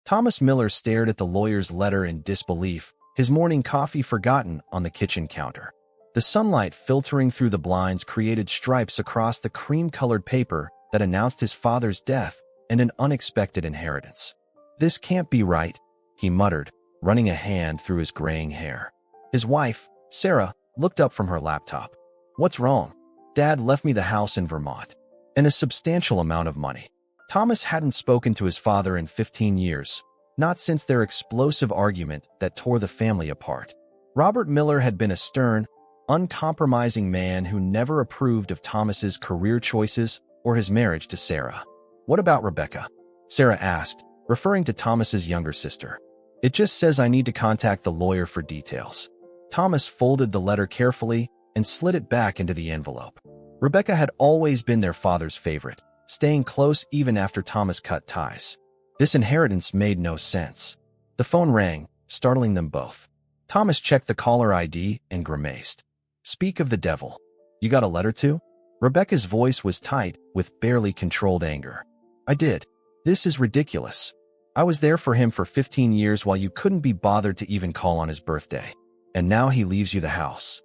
Thomas Miller stared at the lawyer's letter in disbelief, his morning coffee forgotten on the kitchen counter. The sunlight filtering through the blinds created stripes across the cream-colored paper that announced his father's death and an unexpected inheritance. "This can't be right," he muttered, running a hand through his graying hair. His wife, Sarah, looked up from her laptop. "What's wrong?" "Dad left me the house in Vermont, and a substantial amount of money." Thomas hadn't spoken to his father in 15 years, not since their explosive argument that tore the family apart. Robert Miller had been a stern, uncompromising man who never approved of Thomas's career choices or his marriage to Sarah. "What about Rebecca?" Sarah asked, referring to Thomas's younger sister. "It just says I need to contact the lawyer for details." Thomas folded the letter carefully and slid it back into the envelope. Rebecca had always been their father's favorite, staying close even after Thomas cut ties. This inheritance made no sense. The phone rang, startling them both. Thomas checked the caller ID and grimaced. "Speak of the devil. You got a letter too?" Rebecca's voice was tight with barely controlled anger. "I did. This is ridiculous. I was there for him for 15 years while you couldn't be bothered to even call on his birthday. And now he leaves you the house."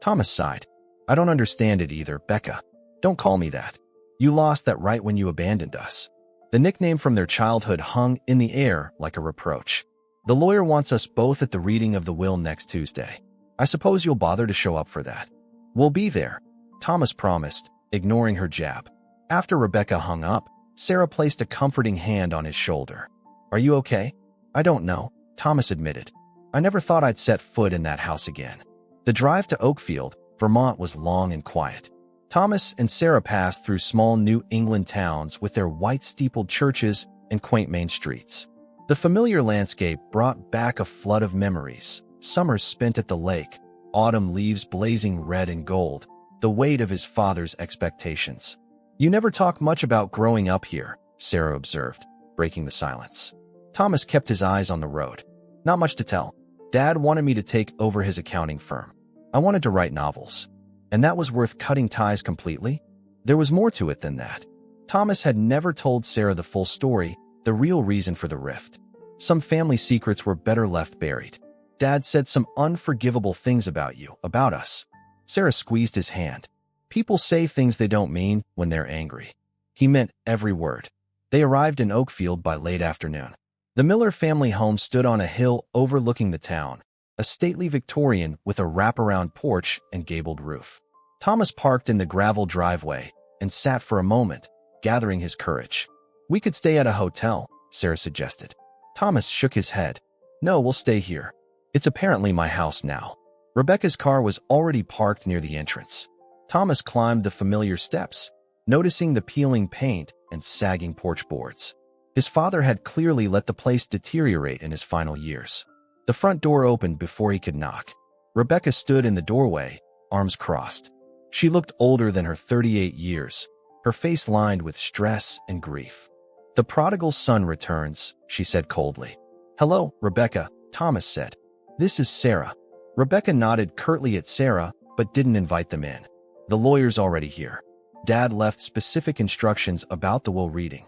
Thomas sighed. "I don't understand it either, Becca. Don't call me that. You lost that right when you abandoned us." The nickname from their childhood hung in the air like a reproach. "The lawyer wants us both at the reading of the will next Tuesday. I suppose you'll bother to show up for that." "We'll be there," Thomas promised, ignoring her jab. After Rebecca hung up, Sarah placed a comforting hand on his shoulder. "Are you okay?" "I don't know," Thomas admitted. "I never thought I'd set foot in that house again." The drive to Oakfield, Vermont was long and quiet. Thomas and Sarah passed through small New England towns with their white-steepled churches and quaint main streets. The familiar landscape brought back a flood of memories: summers spent at the lake, autumn leaves blazing red and gold, the weight of his father's expectations. "You never talk much about growing up here," Sarah observed, breaking the silence. Thomas kept his eyes on the road. "Not much to tell. Dad wanted me to take over his accounting firm. I wanted to write novels. And that was worth cutting ties completely?" There was more to it than that. Thomas had never told Sarah the full story, the real reason for the rift. Some family secrets were better left buried. "Dad said some unforgivable things about you, about us." Sarah squeezed his hand. "People say things they don't mean when they're angry." He meant every word. They arrived in Oakfield by late afternoon. The Miller family home stood on a hill overlooking the town, a stately Victorian with a wraparound porch and gabled roof. Thomas parked in the gravel driveway and sat for a moment, gathering his courage. "We could stay at a hotel," Sarah suggested. Thomas shook his head. "No, we'll stay here. It's apparently my house now." Rebecca's car was already parked near the entrance. Thomas climbed the familiar steps, noticing the peeling paint and sagging porch boards. His father had clearly let the place deteriorate in his final years. The front door opened before he could knock. Rebecca stood in the doorway, arms crossed. She looked older than her 38 years, her face lined with stress and grief. "The prodigal son returns," she said coldly. "Hello, Rebecca," Thomas said. "This is Sarah." Rebecca nodded curtly at Sarah, but didn't invite them in. "The lawyer's already here. Dad left specific instructions about the will reading."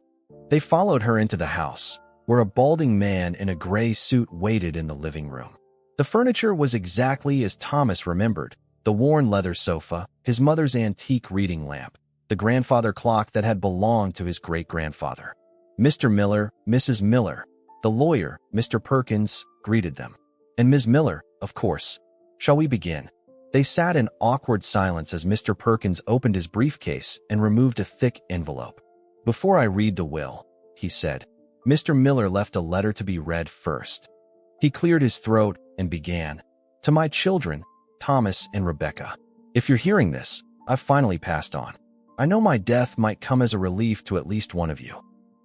They followed her into the house, where a balding man in a gray suit waited in the living room. The furniture was exactly as Thomas remembered: the worn leather sofa, his mother's antique reading lamp, the grandfather clock that had belonged to his great-grandfather. Mr. Miller, Mrs. Miller, the lawyer, Mr. Perkins, greeted them. And Ms. Miller, of course. "Shall we begin?" They sat in awkward silence as Mr. Perkins opened his briefcase and removed a thick envelope. "Before I read the will," he said, "Mr. Miller left a letter to be read first." He cleared his throat and began. "To my children, Thomas and Rebecca. If you're hearing this, I've finally passed on. I know my death might come as a relief to at least one of you."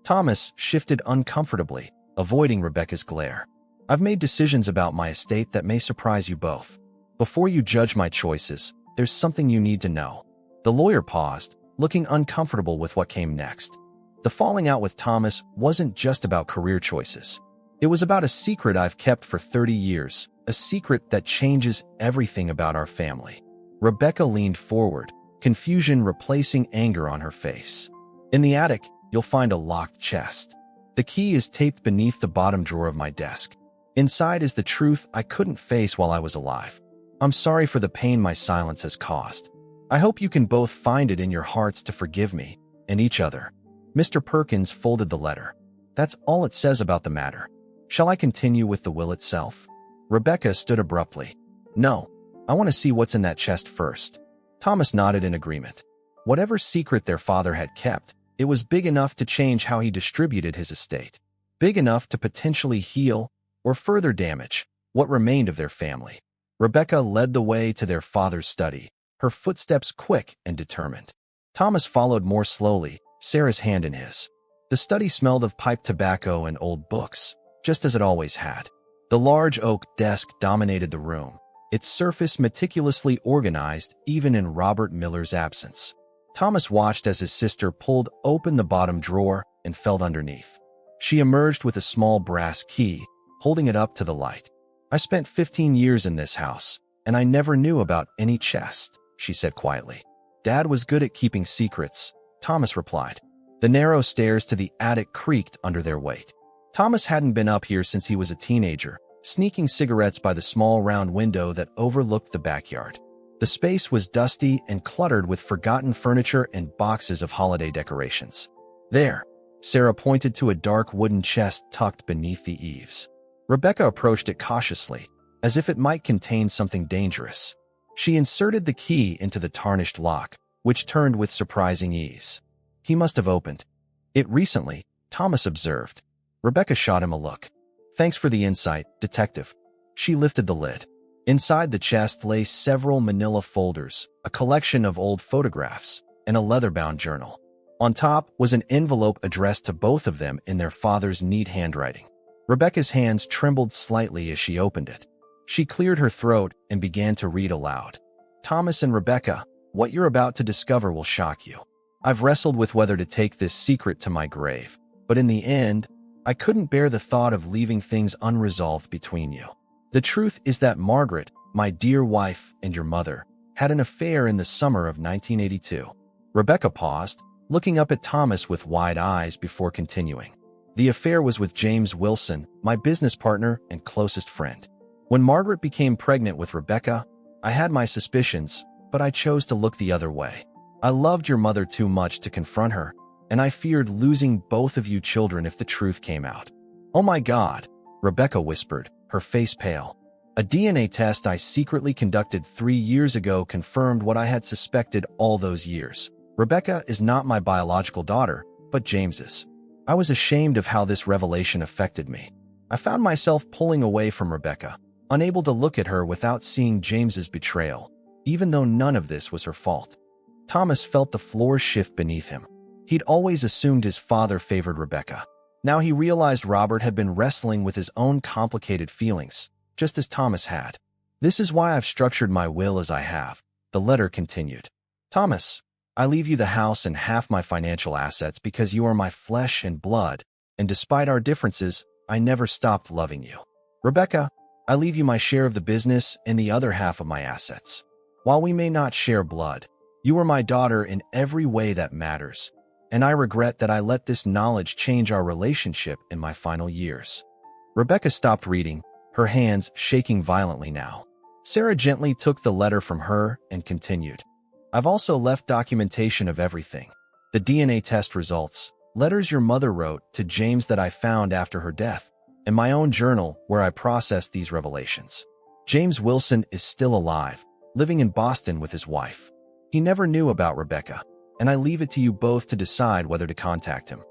Thomas shifted uncomfortably, avoiding Rebecca's glare. "I've made decisions about my estate that may surprise you both. Before you judge my choices, there's something you need to know." The lawyer paused, looking uncomfortable with what came next. The falling out with Thomas wasn't just about career choices. It was about a secret I've kept for 30 years, a secret that changes everything about our family. Rebecca leaned forward, confusion replacing anger on her face. "In the attic, you'll find a locked chest. The key is taped beneath the bottom drawer of my desk. Inside is the truth I couldn't face while I was alive. I'm sorry for the pain my silence has caused. I hope you can both find it in your hearts to forgive me and each other." Mr. Perkins folded the letter. "That's all it says about the matter. Shall I continue with the will itself?" Rebecca stood abruptly. "No, I want to see what's in that chest first." Thomas nodded in agreement. Whatever secret their father had kept, it was big enough to change how he distributed his estate. Big enough to potentially heal or further damage what remained of their family. Rebecca led the way to their father's study, her footsteps quick and determined. Thomas followed more slowly, Sarah's hand in his. The study smelled of pipe tobacco and old books, just as it always had. The large oak desk dominated the room, its surface meticulously organized even in Robert Miller's absence. Thomas watched as his sister pulled open the bottom drawer and felt underneath. She emerged with a small brass key, holding it up to the light. "I spent 15 years in this house, and I never knew about any chest," she said quietly. "Dad was good at keeping secrets," Thomas replied. The narrow stairs to the attic creaked under their weight. Thomas hadn't been up here since he was a teenager, sneaking cigarettes by the small round window that overlooked the backyard. The space was dusty and cluttered with forgotten furniture and boxes of holiday decorations. "There," Sarah pointed to a dark wooden chest tucked beneath the eaves. Rebecca approached it cautiously, as if it might contain something dangerous. She inserted the key into the tarnished lock, which turned with surprising ease. "He must have opened it recently," Thomas observed. Rebecca shot him a look. "Thanks for the insight, Detective." She lifted the lid. Inside the chest lay several manila folders, a collection of old photographs, and a leather-bound journal. On top was an envelope addressed to both of them in their father's neat handwriting. Rebecca's hands trembled slightly as she opened it. She cleared her throat and began to read aloud. "Thomas and Rebecca, what you're about to discover will shock you. I've wrestled with whether to take this secret to my grave, but in the end, I couldn't bear the thought of leaving things unresolved between you. The truth is that Margaret, my dear wife and your mother, had an affair in the summer of 1982. Rebecca paused, looking up at Thomas with wide eyes before continuing. "The affair was with James Wilson, my business partner and closest friend. When Margaret became pregnant with Rebecca, I had my suspicions, but I chose to look the other way. I loved your mother too much to confront her, and I feared losing both of you children if the truth came out." "Oh my God," Rebecca whispered, her face pale. "A DNA test I secretly conducted 3 years ago confirmed what I had suspected all those years. Rebecca is not my biological daughter, but James's." I was ashamed of how this revelation affected me. I found myself pulling away from Rebecca, unable to look at her without seeing James's betrayal, even though none of this was her fault. Thomas felt the floor shift beneath him. He'd always assumed his father favored Rebecca. Now he realized Robert had been wrestling with his own complicated feelings, just as Thomas had. "This is why I've structured my will as I have," the letter continued. "Thomas, I leave you the house and half my financial assets because you are my flesh and blood, and despite our differences, I never stopped loving you. Rebecca, I leave you my share of the business and the other half of my assets. While we may not share blood, you are my daughter in every way that matters, and I regret that I let this knowledge change our relationship in my final years." Rebecca stopped reading, her hands shaking violently now. Sarah gently took the letter from her and continued. "I've also left documentation of everything. The DNA test results, letters your mother wrote to James that I found after her death, and my own journal where I processed these revelations. James Wilson is still alive, living in Boston with his wife. He never knew about Rebecca, and I leave it to you both to decide whether to contact him."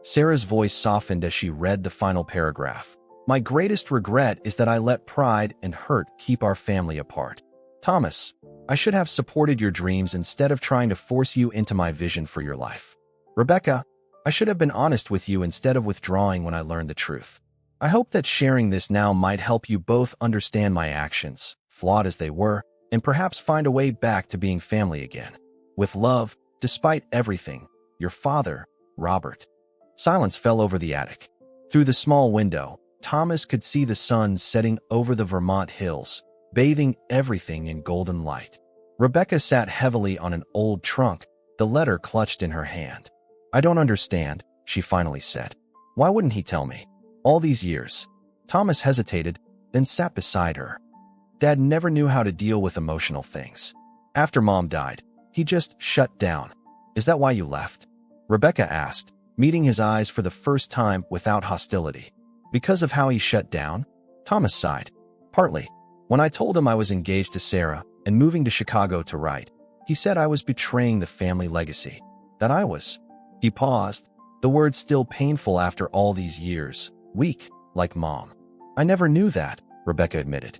Sarah's voice softened as she read the final paragraph. "My greatest regret is that I let pride and hurt keep our family apart. Thomas, I should have supported your dreams instead of trying to force you into my vision for your life. Rebecca, I should have been honest with you instead of withdrawing when I learned the truth. I hope that sharing this now might help you both understand my actions, flawed as they were, and perhaps find a way back to being family again. With love, despite everything, your father, Robert." Silence fell over the attic. Through the small window, Thomas could see the sun setting over the Vermont hills, bathing everything in golden light. Rebecca sat heavily on an old trunk, the letter clutched in her hand. "I don't understand," she finally said. Why wouldn't he tell me? All these years. Thomas hesitated, then sat beside her. Dad never knew how to deal with emotional things. After Mom died, he just shut down. Is that why you left? Rebecca asked, meeting his eyes for the first time without hostility. Because of how he shut down? Thomas sighed. Partly. When I told him I was engaged to Sarah and moving to Chicago to write, he said I was betraying the family legacy. That I was. He paused, the words still painful after all these years. Weak, like Mom. I never knew that, Rebecca admitted.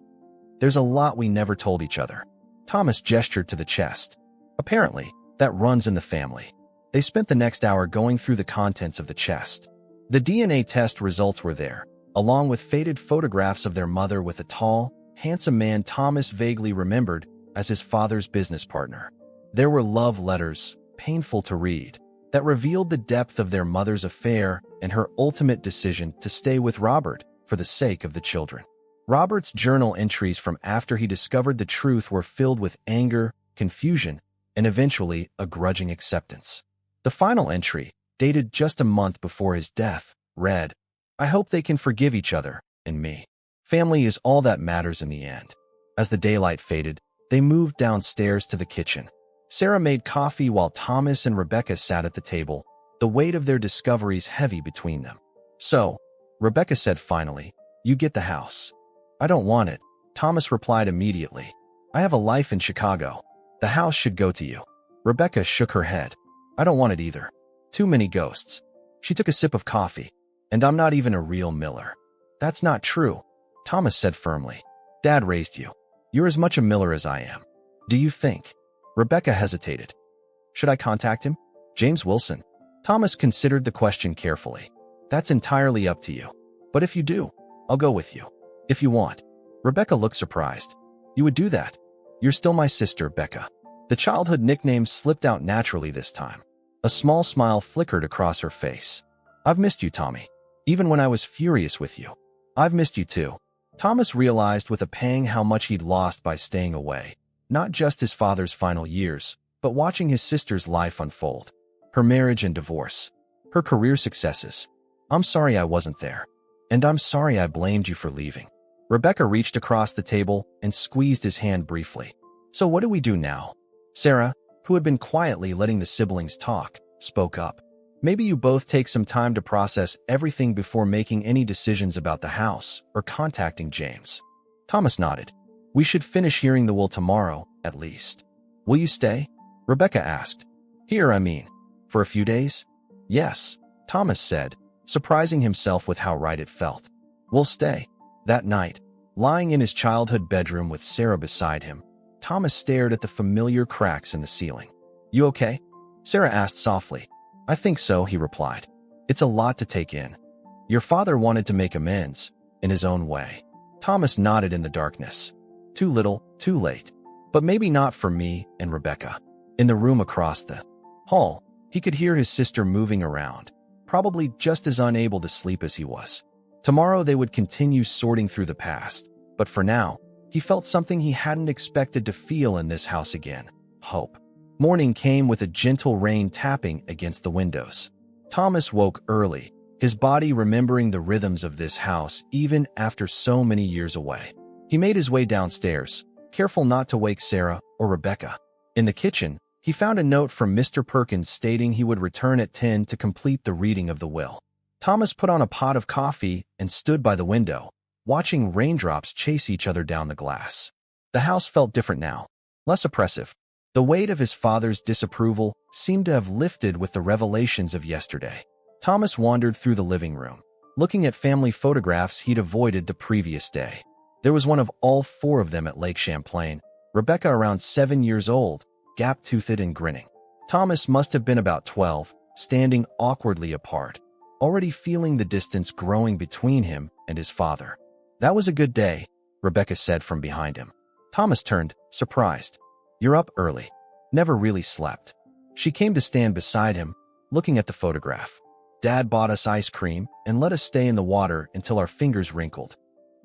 There's a lot we never told each other. Thomas gestured to the chest. Apparently, that runs in the family. They spent the next hour going through the contents of the chest. The DNA test results were there, along with faded photographs of their mother with a tall, handsome man Thomas vaguely remembered as his father's business partner. There were love letters, painful to read, that revealed the depth of their mother's affair and her ultimate decision to stay with Robert for the sake of the children. Robert's journal entries from after he discovered the truth were filled with anger, confusion, and eventually a grudging acceptance. The final entry, dated just a month before his death, read, I hope they can forgive each other and me. Family is all that matters in the end. As the daylight faded, they moved downstairs to the kitchen. Sarah made coffee while Thomas and Rebecca sat at the table, the weight of their discoveries heavy between them. So, Rebecca said finally, you get the house. I don't want it, Thomas replied immediately. I have a life in Chicago. The house should go to you. Rebecca shook her head. I don't want it either. Too many ghosts. She took a sip of coffee. And I'm not even a real Miller. That's not true, Thomas said firmly. Dad raised you. You're as much a Miller as I am. Do you think? Rebecca hesitated. Should I contact him? James Wilson. Thomas considered the question carefully. That's entirely up to you. But if you do, I'll go with you. If you want. Rebecca looked surprised. You would do that? You're still my sister, Becca. The childhood nickname slipped out naturally this time. A small smile flickered across her face. I've missed you, Tommy. Even when I was furious with you. I've missed you too. Thomas realized with a pang how much he'd lost by staying away. Not just his father's final years, but watching his sister's life unfold. Her marriage and divorce. Her career successes. I'm sorry I wasn't there. And I'm sorry I blamed you for leaving. Rebecca reached across the table and squeezed his hand briefly. So what do we do now? Sarah, who had been quietly letting the siblings talk, spoke up. Maybe you both take some time to process everything before making any decisions about the house or contacting James. Thomas nodded. We should finish hearing the will tomorrow, at least. Will you stay? Rebecca asked. Here, I mean. For a few days? Yes, Thomas said, surprising himself with how right it felt. We'll stay. That night, lying in his childhood bedroom with Sarah beside him, Thomas stared at the familiar cracks in the ceiling. You okay? Sarah asked softly. I think so, he replied. It's a lot to take in. Your father wanted to make amends, in his own way. Thomas nodded in the darkness. Too little, too late. But maybe not for me and Rebecca. In the room across the hall, he could hear his sister moving around, probably just as unable to sleep as he was. Tomorrow they would continue sorting through the past, but for now, he felt something he hadn't expected to feel in this house again. Hope. Morning came with a gentle rain tapping against the windows. Thomas woke early, his body remembering the rhythms of this house even after so many years away. He made his way downstairs, careful not to wake Sarah or Rebecca. In the kitchen, he found a note from Mr. Perkins stating he would return at 10 to complete the reading of the will. Thomas put on a pot of coffee and stood by the window, watching raindrops chase each other down the glass. The house felt different now, less oppressive. The weight of his father's disapproval seemed to have lifted with the revelations of yesterday. Thomas wandered through the living room, looking at family photographs he'd avoided the previous day. There was one of all four of them at Lake Champlain, Rebecca around 7 years old, gap-toothed and grinning. Thomas must have been about 12, standing awkwardly apart, already feeling the distance growing between him and his father. That was a good day, Rebecca said from behind him. Thomas turned, surprised. You're up early. Never really slept. She came to stand beside him, looking at the photograph. Dad bought us ice cream and let us stay in the water until our fingers wrinkled.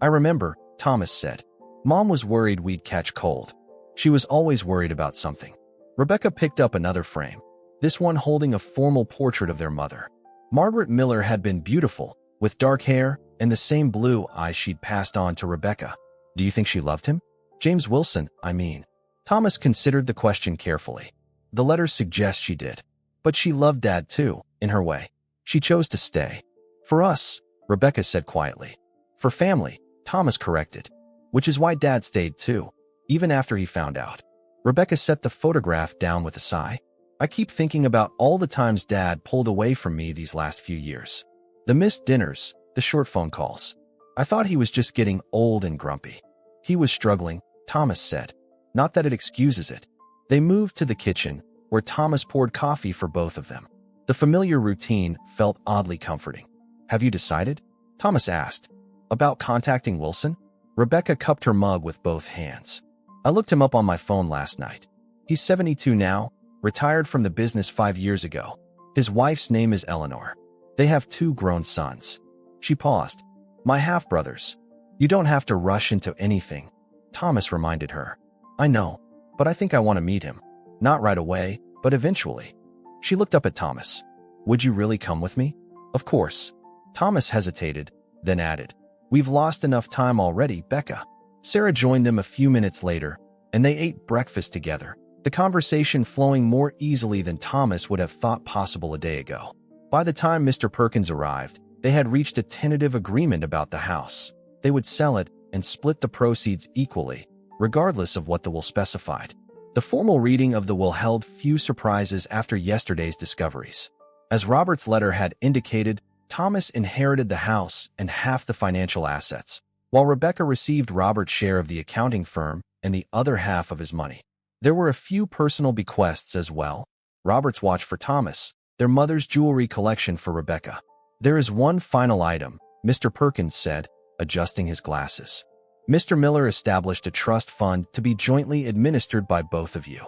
I remember, Thomas said. Mom was worried we'd catch cold. She was always worried about something. Rebecca picked up another frame, this one holding a formal portrait of their mother. Margaret Miller had been beautiful, with dark hair and the same blue eyes she'd passed on to Rebecca. Do you think she loved him? James Wilson, I mean. Thomas considered the question carefully. The letters suggest she did. But she loved Dad too, in her way. She chose to stay. For us, Rebecca said quietly. For family, Thomas corrected. Which is why Dad stayed too, even after he found out. Rebecca set the photograph down with a sigh. I keep thinking about all the times Dad pulled away from me these last few years. The missed dinners, the short phone calls. I thought he was just getting old and grumpy. He was struggling, Thomas said. Not that it excuses it. They moved to the kitchen, where Thomas poured coffee for both of them. The familiar routine felt oddly comforting. Have you decided? Thomas asked. About contacting Wilson? Rebecca cupped her mug with both hands. I looked him up on my phone last night. He's 72 now, retired from the business 5 years ago. His wife's name is Eleanor. They have 2 grown sons. She paused. My half-brothers. You don't have to rush into anything, Thomas reminded her. I know, but I think I want to meet him. Not right away, but eventually. She looked up at Thomas. Would you really come with me? Of course. Thomas hesitated, then added. We've lost enough time already, Becca. Sarah joined them a few minutes later, and they ate breakfast together, the conversation flowing more easily than Thomas would have thought possible a day ago. By the time Mr. Perkins arrived, they had reached a tentative agreement about the house. They would sell it and split the proceeds equally, regardless of what the will specified. The formal reading of the will held few surprises after yesterday's discoveries. As Robert's letter had indicated, Thomas inherited the house and half the financial assets, while Rebecca received Robert's share of the accounting firm and the other half of his money. There were a few personal bequests as well. Robert's watch for Thomas, their mother's jewelry collection for Rebecca. There is one final item, Mr. Perkins said, adjusting his glasses. Mr. Miller established a trust fund to be jointly administered by both of you.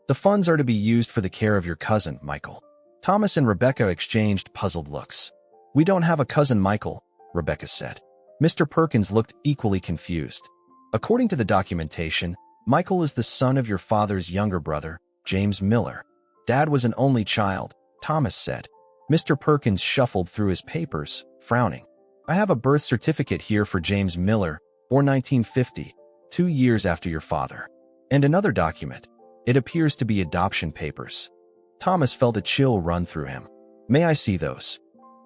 The funds are to be used for the care of your cousin, Michael. Thomas and Rebecca exchanged puzzled looks. We don't have a cousin, Michael, Rebecca said. Mr. Perkins looked equally confused. According to the documentation, Michael is the son of your father's younger brother, James Miller. Dad was an only child, Thomas said. Mr. Perkins shuffled through his papers, frowning. I have a birth certificate here for James Miller, born 1950, 2 years after your father. And another document. It appears to be adoption papers. Thomas felt a chill run through him. May I see those?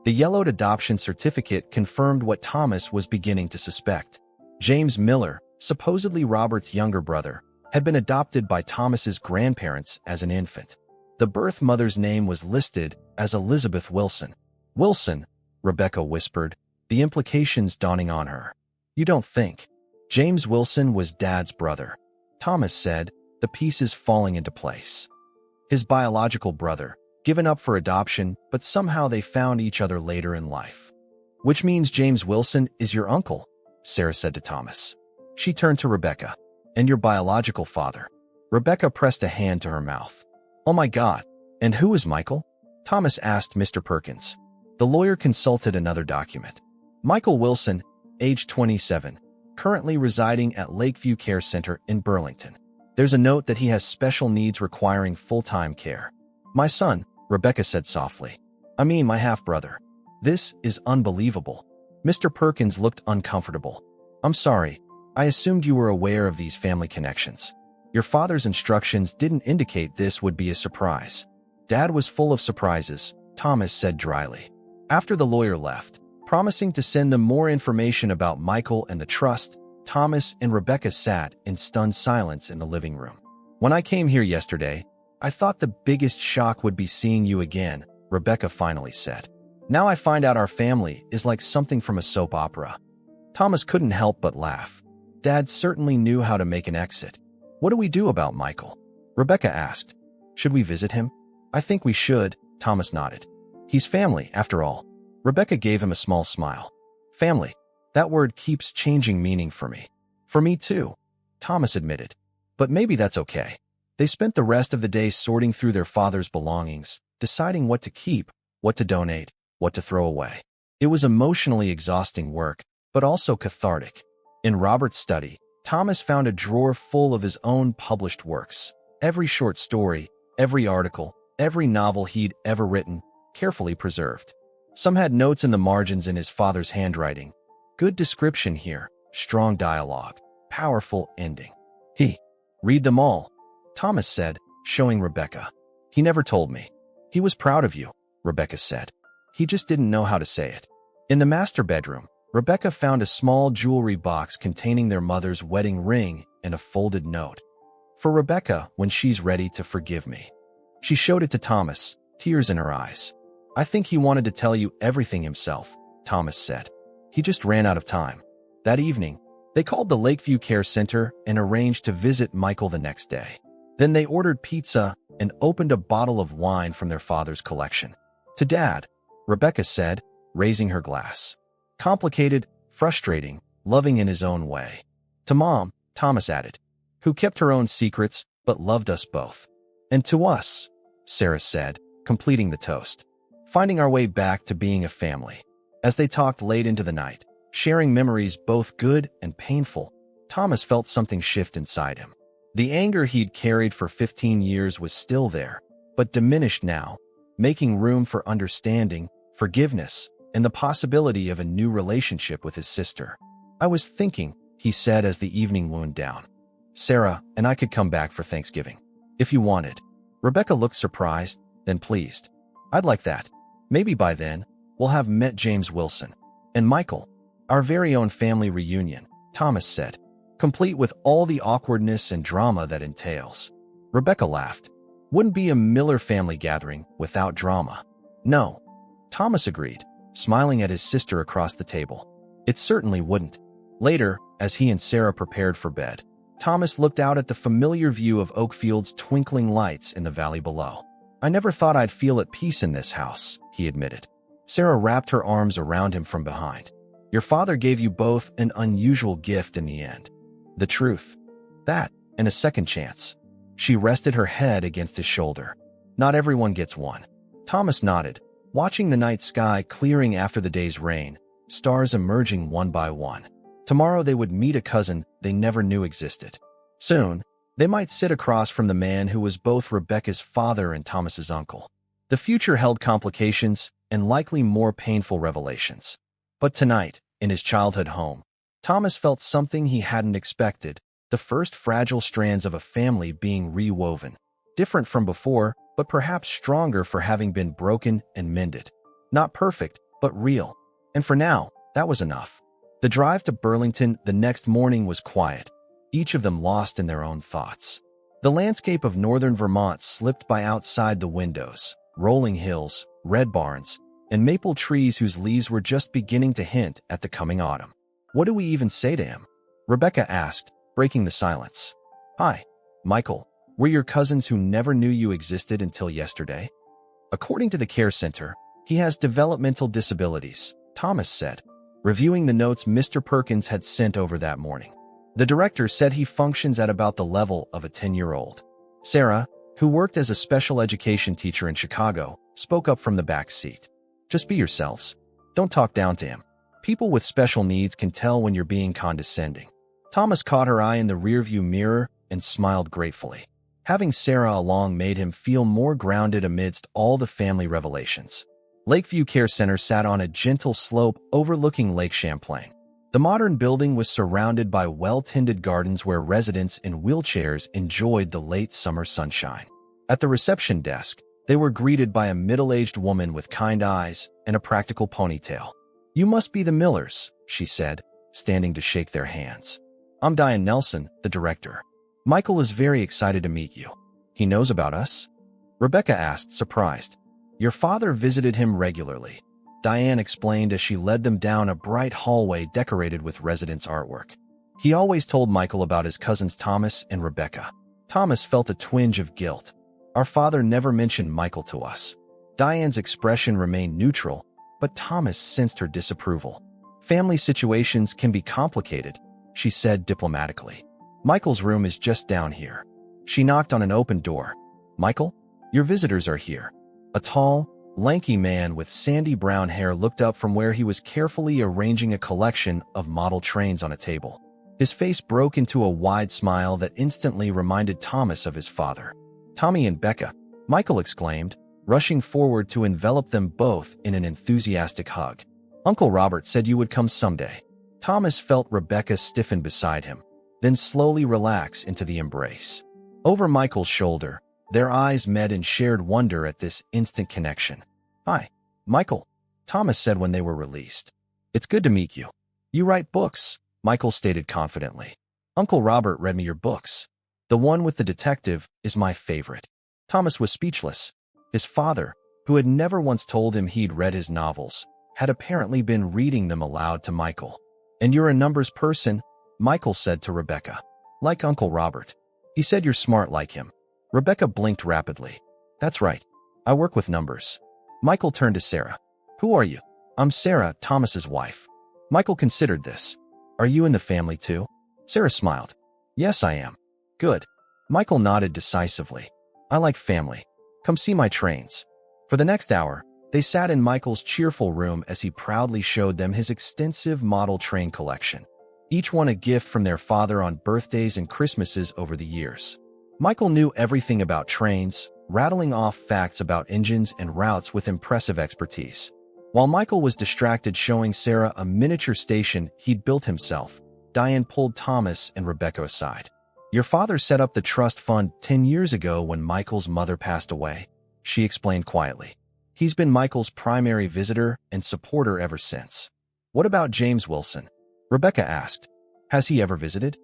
The yellowed adoption certificate confirmed what Thomas was beginning to suspect. James Miller, supposedly Robert's younger brother, had been adopted by Thomas's grandparents as an infant. The birth mother's name was listed as Elizabeth Wilson. Wilson, Rebecca whispered, the implications dawning on her. You don't think? James Wilson was Dad's brother. Thomas said, the pieces falling into place. His biological brother, given up for adoption, but somehow they found each other later in life. Which means James Wilson is your uncle, Sarah said to Thomas. She turned to Rebecca. And your biological father. Rebecca pressed a hand to her mouth. Oh my God, and who is Michael? Thomas asked Mr. Perkins. The lawyer consulted another document. Michael Wilson, age 27, currently residing at Lakeview Care Center in Burlington. There's a note that he has special needs requiring full-time care. My son, Rebecca said softly. I mean my half-brother. This is unbelievable. Mr. Perkins looked uncomfortable. I'm sorry. I assumed you were aware of these family connections. Your father's instructions didn't indicate this would be a surprise. Dad was full of surprises, Thomas said dryly. After the lawyer left, promising to send them more information about Michael and the trust, Thomas and Rebecca sat in stunned silence in the living room. When I came here yesterday, I thought the biggest shock would be seeing you again, Rebecca finally said. Now I find out our family is like something from a soap opera. Thomas couldn't help but laugh. Dad certainly knew how to make an exit. What do we do about Michael? Rebecca asked. Should we visit him? I think we should, Thomas nodded. He's family, after all. Rebecca gave him a small smile. Family. That word keeps changing meaning for me. For me too, Thomas admitted. But maybe that's okay. They spent the rest of the day sorting through their father's belongings, deciding what to keep, what to donate, what to throw away. It was emotionally exhausting work, but also cathartic. In Robert's study, Thomas found a drawer full of his own published works. Every short story, every article, every novel he'd ever written, carefully preserved. Some had notes in the margins in his father's handwriting. Good description here, strong dialogue, powerful ending. Read them all, Thomas said, showing Rebecca. He never told me. He was proud of you, Rebecca said. He just didn't know how to say it. In the master bedroom, Rebecca found a small jewelry box containing their mother's wedding ring and a folded note. For Rebecca, when she's ready to forgive me. She showed it to Thomas, tears in her eyes. I think he wanted to tell you everything himself, Thomas said. He just ran out of time. That evening, they called the Lakeview Care Center and arranged to visit Michael the next day. Then they ordered pizza and opened a bottle of wine from their father's collection. To Dad, Rebecca said, raising her glass. Complicated, frustrating, loving in his own way. To Mom, Thomas added, who kept her own secrets but loved us both. And to us, Sarah said, completing the toast. Finding our way back to being a family. As they talked late into the night, sharing memories both good and painful, Thomas felt something shift inside him. The anger he'd carried for 15 years was still there, but diminished now, making room for understanding, forgiveness, and the possibility of a new relationship with his sister. I was thinking, he said as the evening wound down. Sarah and I could come back for Thanksgiving. If you wanted. Rebecca looked surprised, then pleased. I'd like that. Maybe by then, we'll have met James Wilson. And Michael. Our very own family reunion, Thomas said, complete with all the awkwardness and drama that entails. Rebecca laughed. Wouldn't be a Miller family gathering without drama. No. Thomas agreed, smiling at his sister across the table. It certainly wouldn't. Later, as he and Sarah prepared for bed, Thomas looked out at the familiar view of Oakfield's twinkling lights in the valley below. I never thought I'd feel at peace in this house, he admitted. Sarah wrapped her arms around him from behind. Your father gave you both an unusual gift in the end. The truth. That, and a second chance. She rested her head against his shoulder. Not everyone gets one. Thomas nodded, watching the night sky clearing after the day's rain, stars emerging one by one. Tomorrow they would meet a cousin they never knew existed. Soon, they might sit across from the man who was both Rebecca's father and Thomas's uncle. The future held complications and likely more painful revelations. But tonight, in his childhood home, Thomas felt something he hadn't expected, the first fragile strands of a family being rewoven. Different from before, but perhaps stronger for having been broken and mended. Not perfect, but real. And for now, that was enough. The drive to Burlington the next morning was quiet, each of them lost in their own thoughts. The landscape of northern Vermont slipped by outside the windows, rolling hills, red barns, and maple trees whose leaves were just beginning to hint at the coming autumn. What do we even say to him? Rebecca asked, breaking the silence. Hi, Michael. We're your cousins who never knew you existed until yesterday. According to the care center, he has developmental disabilities, Thomas said, reviewing the notes Mr. Perkins had sent over that morning. The director said he functions at about the level of a 10-year-old. Sarah, who worked as a special education teacher in Chicago, spoke up from the back seat. Just be yourselves. Don't talk down to him. People with special needs can tell when you're being condescending. Thomas caught her eye in the rearview mirror and smiled gratefully. Having Sarah along made him feel more grounded amidst all the family revelations. Lakeview Care Center sat on a gentle slope overlooking Lake Champlain. The modern building was surrounded by well-tended gardens where residents in wheelchairs enjoyed the late summer sunshine. At the reception desk, they were greeted by a middle-aged woman with kind eyes and a practical ponytail. You must be the Millers, she said, standing to shake their hands. I'm Diane Nelson, the director. Michael is very excited to meet you. He knows about us? Rebecca asked, surprised. Your father visited him regularly, Diane explained as she led them down a bright hallway decorated with residents' artwork. He always told Michael about his cousins Thomas and Rebecca. Thomas felt a twinge of guilt. Our father never mentioned Michael to us. Diane's expression remained neutral, but Thomas sensed her disapproval. Family situations can be complicated, she said diplomatically. Michael's room is just down here. She knocked on an open door. Michael, your visitors are here. A tall, lanky man with sandy brown hair looked up from where he was carefully arranging a collection of model trains on a table. His face broke into a wide smile that instantly reminded Thomas of his father. Tommy and Becca, Michael exclaimed, rushing forward to envelop them both in an enthusiastic hug. Uncle Robert said you would come someday. Thomas felt Rebecca stiffen beside him, then slowly relax into the embrace. Over Michael's shoulder, their eyes met in shared wonder at this instant connection. "Hi, Michael," Thomas said when they were released. "It's good to meet you." "You write books," Michael stated confidently. "Uncle Robert read me your books. The one with the detective is my favorite." Thomas was speechless. His father, who had never once told him he'd read his novels, had apparently been reading them aloud to Michael. "And you're a numbers person," Michael said to Rebecca. "Like Uncle Robert. He said you're smart like him." Rebecca blinked rapidly. "That's right. I work with numbers." Michael turned to Sarah. "Who are you?" "I'm Sarah, Thomas's wife." Michael considered this. "Are you in the family too?" Sarah smiled. "Yes, I am." "Good." Michael nodded decisively. "I like family. Come see my trains." For the next hour, they sat in Michael's cheerful room as he proudly showed them his extensive model train collection, each one a gift from their father on birthdays and Christmases over the years. Michael knew everything about trains, rattling off facts about engines and routes with impressive expertise. While Michael was distracted showing Sarah a miniature station he'd built himself, Diane pulled Thomas and Rebecca aside. "Your father set up the trust fund 10 years ago when Michael's mother passed away," she explained quietly. "He's been Michael's primary visitor and supporter ever since." "What about James Wilson?" Rebecca asked. "Has he ever visited?"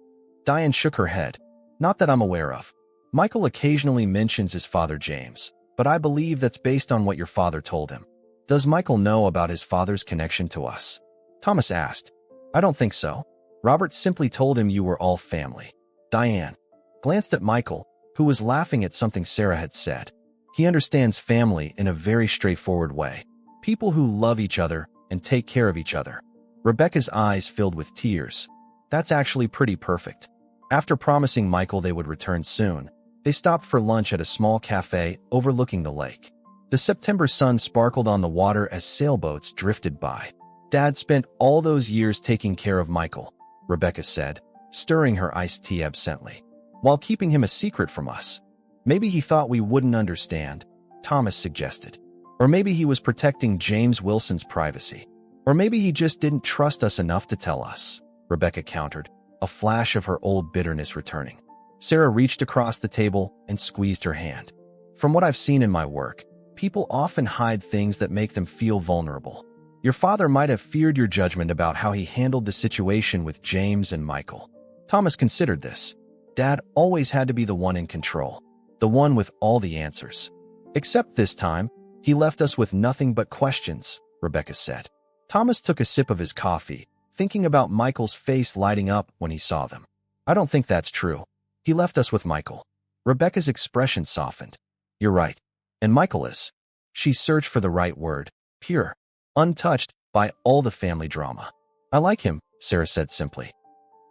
Diane shook her head. "Not that I'm aware of. Michael occasionally mentions his father James, but I believe that's based on what your father told him." "Does Michael know about his father's connection to us?" Thomas asked. "I don't think so. Robert simply told him you were all family." Diane glanced at Michael, who was laughing at something Sarah had said. "He understands family in a very straightforward way. People who love each other and take care of each other." Rebecca's eyes filled with tears. "That's actually pretty perfect." After promising Michael they would return soon, they stopped for lunch at a small cafe overlooking the lake. The September sun sparkled on the water as sailboats drifted by. "Dad spent all those years taking care of Michael," Rebecca said, stirring her iced tea absently, "while keeping him a secret from us. Maybe he thought we wouldn't understand," Thomas suggested. "Or maybe he was protecting James Wilson's privacy. Or maybe he just didn't trust us enough to tell us," Rebecca countered, a flash of her old bitterness returning. Sarah reached across the table and squeezed her hand. "From what I've seen in my work, people often hide things that make them feel vulnerable. Your father might have feared your judgment about how he handled the situation with James and Michael." Thomas considered this. Dad always had to be the one in control, the one with all the answers. "Except this time, he left us with nothing but questions," Rebecca said. Thomas took a sip of his coffee, thinking about Michael's face lighting up when he saw them. "I don't think that's true. He left us with Michael." Rebecca's expression softened. "You're right. And Michael is," she searched for the right word, "pure, untouched by all the family drama." "I like him," Sarah said simply.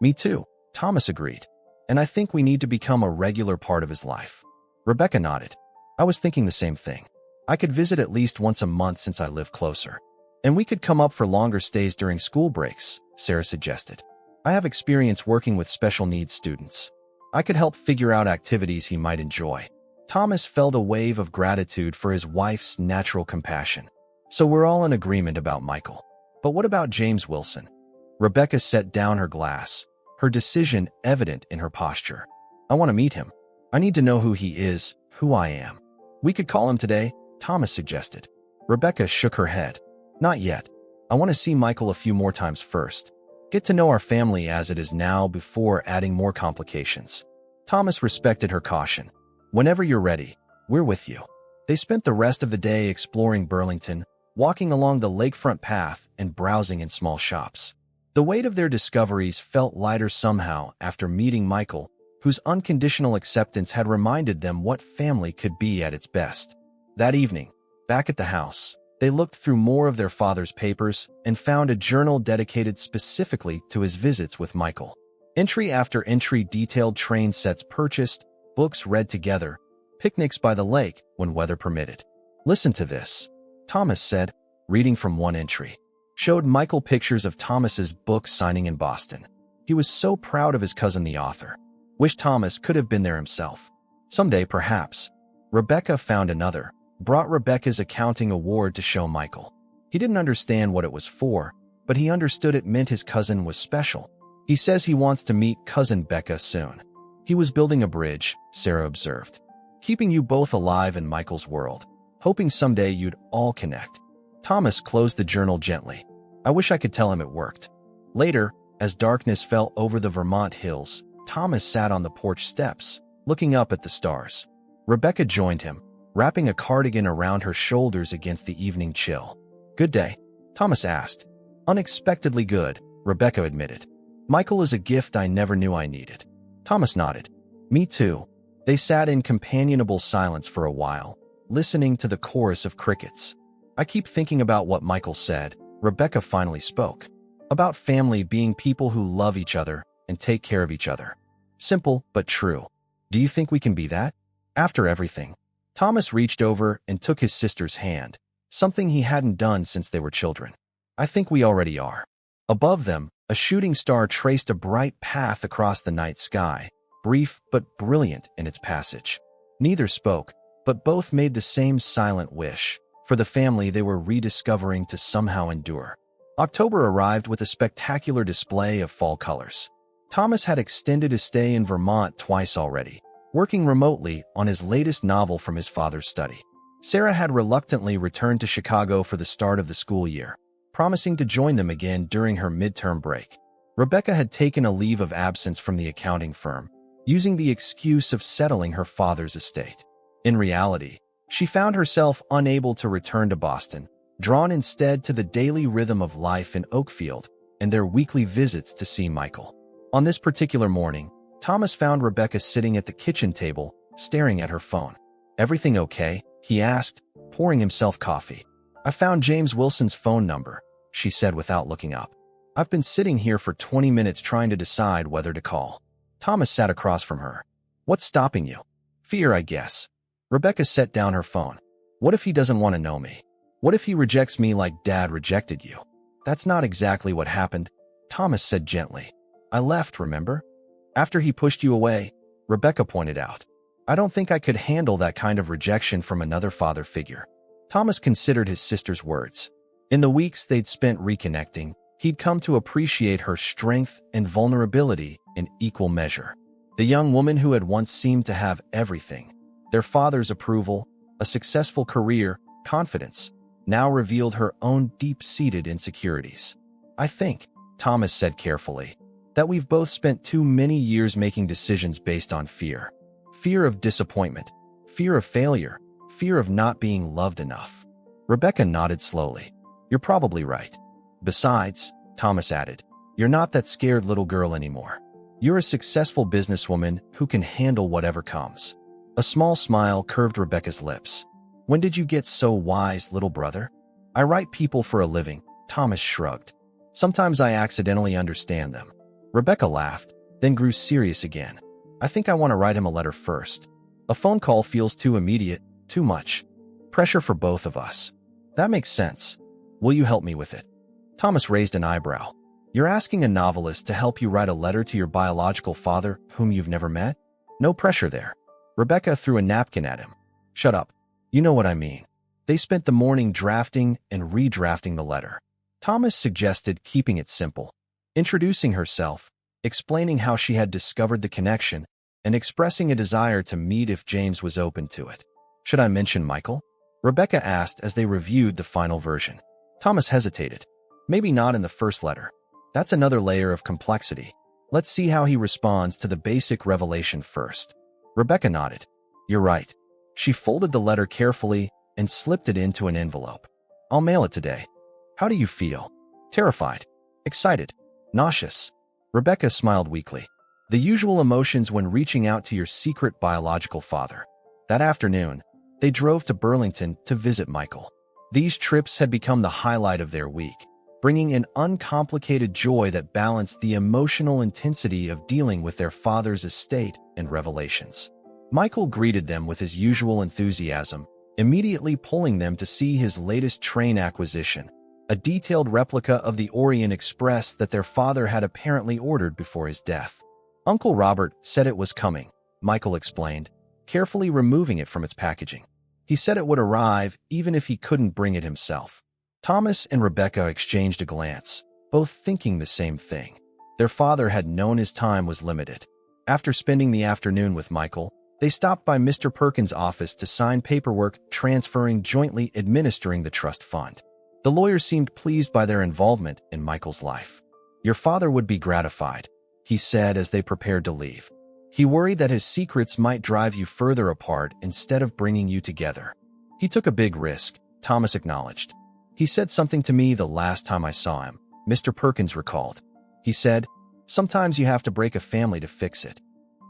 "Me too," Thomas agreed. "And I think we need to become a regular part of his life." Rebecca nodded. "I was thinking the same thing. I could visit at least once a month since I live closer. And we could come up for longer stays during school breaks," Sarah suggested. "I have experience working with special needs students. I could help figure out activities he might enjoy." Thomas felt a wave of gratitude for his wife's natural compassion. "So we're all in agreement about Michael. But what about James Wilson?" Rebecca set down her glass, her decision evident in her posture. "I want to meet him. I need to know who he is, who I am." "We could call him today," Thomas suggested. Rebecca shook her head. "Not yet. I want to see Michael a few more times first. Get to know our family as it is now before adding more complications." Thomas respected her caution. "Whenever you're ready, we're with you." They spent the rest of the day exploring Burlington, walking along the lakefront path and browsing in small shops. The weight of their discoveries felt lighter somehow after meeting Michael, whose unconditional acceptance had reminded them what family could be at its best. That evening, back at the house, they looked through more of their father's papers and found a journal dedicated specifically to his visits with Michael. Entry after entry detailed train sets purchased, books read together, picnics by the lake when weather permitted. "Listen to this," Thomas said, reading from one entry. Showed Michael pictures of Thomas's book signing in Boston. He was so proud of his cousin the author. Wished Thomas could have been there himself. Someday, perhaps. Rebecca found another, brought Rebecca's accounting award to show Michael. He didn't understand what it was for, but he understood it meant his cousin was special. He says he wants to meet cousin Becca soon. He was building a bridge, Sarah observed, keeping you both alive in Michael's world, hoping someday you'd all connect. Thomas closed the journal gently. I wish I could tell him it worked. Later, as darkness fell over the Vermont hills, Thomas sat on the porch steps, looking up at the stars. Rebecca joined him, wrapping a cardigan around her shoulders against the evening chill. Good day? Thomas asked. Unexpectedly good, Rebecca admitted. Michael is a gift I never knew I needed. Thomas nodded. Me too. They sat in companionable silence for a while, listening to the chorus of crickets. I keep thinking about what Michael said. Rebecca finally spoke. About family being people who love each other and take care of each other. Simple, but true. Do you think we can be that? After everything. Thomas reached over and took his sister's hand, something he hadn't done since they were children. I think we already are. Above them, a shooting star traced a bright path across the night sky, brief but brilliant in its passage. Neither spoke, but both made the same silent wish, for the family they were rediscovering to somehow endure. October arrived with a spectacular display of fall colors. Thomas had extended his stay in Vermont twice already, working remotely on his latest novel from his father's study. Sarah had reluctantly returned to Chicago for the start of the school year, promising to join them again during her midterm break. Rebecca had taken a leave of absence from the accounting firm, using the excuse of settling her father's estate. In reality, she found herself unable to return to Boston, drawn instead to the daily rhythm of life in Oakfield and their weekly visits to see Michael. On this particular morning, Thomas found Rebecca sitting at the kitchen table, staring at her phone. Everything okay? He asked, pouring himself coffee. I found James Wilson's phone number, she said without looking up. I've been sitting here for 20 minutes trying to decide whether to call. Thomas sat across from her. What's stopping you? Fear, I guess. Rebecca set down her phone. What if he doesn't want to know me? What if he rejects me like Dad rejected you? That's not exactly what happened, Thomas said gently. I left, remember? After he pushed you away, Rebecca pointed out. I don't think I could handle that kind of rejection from another father figure. Thomas considered his sister's words. In the weeks they'd spent reconnecting, he'd come to appreciate her strength and vulnerability in equal measure. The young woman who had once seemed to have everything, their father's approval, a successful career, confidence, now revealed her own deep-seated insecurities. I think, Thomas said carefully, that we've both spent too many years making decisions based on fear. Fear of disappointment, fear of failure, fear of not being loved enough. Rebecca nodded slowly. You're probably right. Besides, Thomas added, you're not that scared little girl anymore. You're a successful businesswoman who can handle whatever comes. A small smile curved Rebecca's lips. When did you get so wise, little brother? I write people for a living, Thomas shrugged. Sometimes I accidentally understand them. Rebecca laughed, then grew serious again. I think I want to write him a letter first. A phone call feels too immediate, too much. Pressure for both of us. That makes sense. Will you help me with it? Thomas raised an eyebrow. You're asking a novelist to help you write a letter to your biological father whom you've never met? No pressure there. Rebecca threw a napkin at him. Shut up. You know what I mean. They spent the morning drafting and redrafting the letter. Thomas suggested keeping it simple. Introducing herself, explaining how she had discovered the connection, and expressing a desire to meet if James was open to it. Should I mention Michael? Rebecca asked as they reviewed the final version. Thomas hesitated. Maybe not in the first letter. That's another layer of complexity. Let's see how he responds to the basic revelation first. Rebecca nodded. You're right. She folded the letter carefully and slipped it into an envelope. I'll mail it today. How do you feel? Terrified. Excited. Nauseous. Rebecca smiled weakly. The usual emotions when reaching out to your secret biological father. That afternoon, they drove to Burlington to visit Michael. These trips had become the highlight of their week, bringing an uncomplicated joy that balanced the emotional intensity of dealing with their father's estate and revelations. Michael greeted them with his usual enthusiasm, immediately pulling them to see his latest train acquisition, a detailed replica of the Orient Express that their father had apparently ordered before his death. Uncle Robert said it was coming, Michael explained, carefully removing it from its packaging. He said it would arrive even if he couldn't bring it himself. Thomas and Rebecca exchanged a glance, both thinking the same thing. Their father had known his time was limited. After spending the afternoon with Michael, they stopped by Mr. Perkins' office to sign paperwork transferring jointly administering the trust fund. The lawyer seemed pleased by their involvement in Michael's life. "Your father would be gratified," he said as they prepared to leave. "He worried that his secrets might drive you further apart instead of bringing you together." "He took a big risk," Thomas acknowledged. "He said something to me the last time I saw him," Mr. Perkins recalled. He said, "Sometimes you have to break a family to fix it."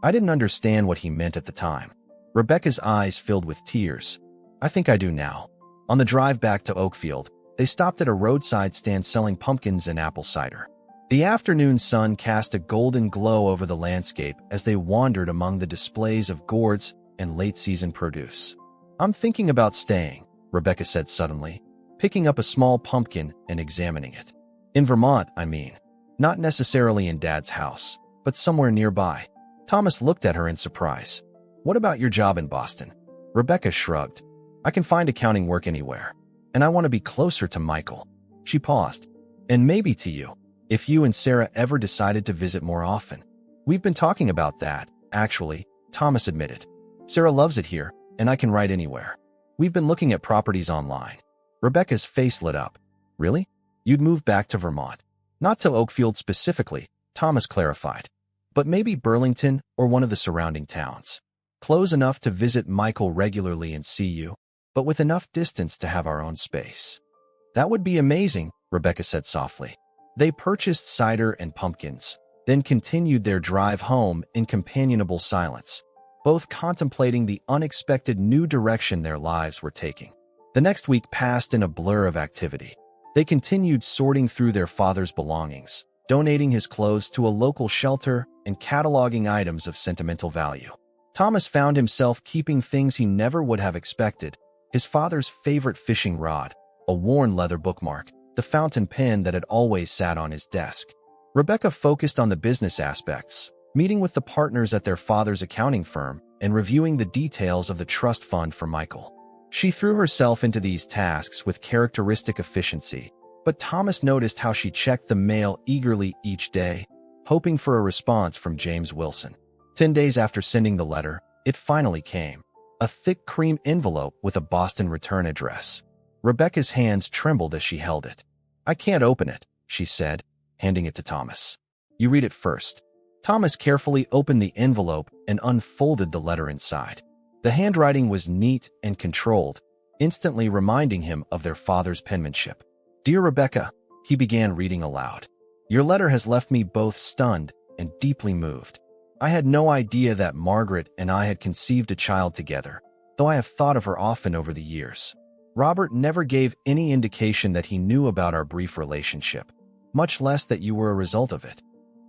I didn't understand what he meant at the time. Rebecca's eyes filled with tears. "I think I do now." On the drive back to Oakfield, they stopped at a roadside stand selling pumpkins and apple cider. The afternoon sun cast a golden glow over the landscape as they wandered among the displays of gourds and late-season produce. "I'm thinking about staying," Rebecca said suddenly, picking up a small pumpkin and examining it. "In Vermont, I mean. Not necessarily in Dad's house, but somewhere nearby." Thomas looked at her in surprise. "What about your job in Boston?" Rebecca shrugged. "I can find accounting work anywhere, and I want to be closer to Michael." She paused. "And maybe to you, if you and Sarah ever decided to visit more often." "We've been talking about that, actually," Thomas admitted. "Sarah loves it here, and I can write anywhere. We've been looking at properties online." Rebecca's face lit up. "Really? You'd move back to Vermont?" "Not to Oakfield specifically," Thomas clarified, "but maybe Burlington or one of the surrounding towns. Close enough to visit Michael regularly and see you, but with enough distance to have our own space." "That would be amazing," Rebecca said softly. They purchased cider and pumpkins, then continued their drive home in companionable silence, both contemplating the unexpected new direction their lives were taking. The next week passed in a blur of activity. They continued sorting through their father's belongings, donating his clothes to a local shelter, and cataloging items of sentimental value. Thomas found himself keeping things he never would have expected: his father's favorite fishing rod, a worn leather bookmark, the fountain pen that had always sat on his desk. Rebecca focused on the business aspects, meeting with the partners at their father's accounting firm and reviewing the details of the trust fund for Michael. She threw herself into these tasks with characteristic efficiency, but Thomas noticed how she checked the mail eagerly each day, hoping for a response from James Wilson. 10 days after sending the letter, it finally came. A thick cream envelope with a Boston return address. Rebecca's hands trembled as she held it. "I can't open it," she said, handing it to Thomas. "You read it first." Thomas carefully opened the envelope and unfolded the letter inside. The handwriting was neat and controlled, instantly reminding him of their father's penmanship. "Dear Rebecca," he began reading aloud. "Your letter has left me both stunned and deeply moved. I had no idea that Margaret and I had conceived a child together, though I have thought of her often over the years. Robert never gave any indication that he knew about our brief relationship, much less that you were a result of it."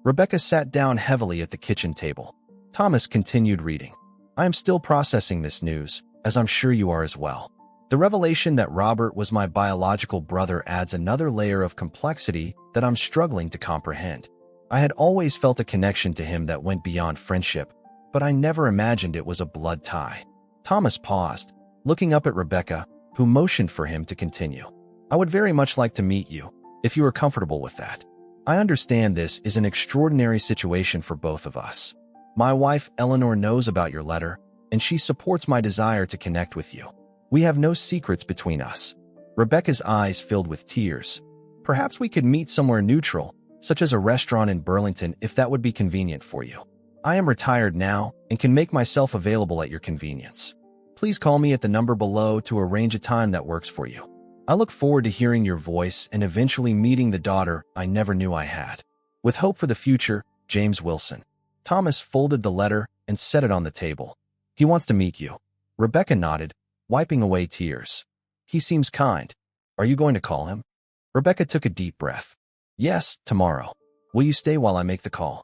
Rebecca sat down heavily at the kitchen table. Thomas continued reading. "I am still processing this news, as I'm sure you are as well. The revelation that Robert was my biological brother adds another layer of complexity that I'm struggling to comprehend. I had always felt a connection to him that went beyond friendship, but I never imagined it was a blood tie." Thomas paused, looking up at Rebecca, who motioned for him to continue. "I would very much like to meet you, if you are comfortable with that. I understand this is an extraordinary situation for both of us. My wife, Eleanor, knows about your letter, and she supports my desire to connect with you. We have no secrets between us." Rebecca's eyes filled with tears. "Perhaps we could meet somewhere neutral, such as a restaurant in Burlington, if that would be convenient for you. I am retired now and can make myself available at your convenience. Please call me at the number below to arrange a time that works for you. I look forward to hearing your voice and eventually meeting the daughter I never knew I had. With hope for the future, James Wilson." Thomas folded the letter and set it on the table. "He wants to meet you." Rebecca nodded, wiping away tears. "He seems kind. Are you going to call him?" Rebecca took a deep breath. "Yes, tomorrow. Will you stay while I make the call?"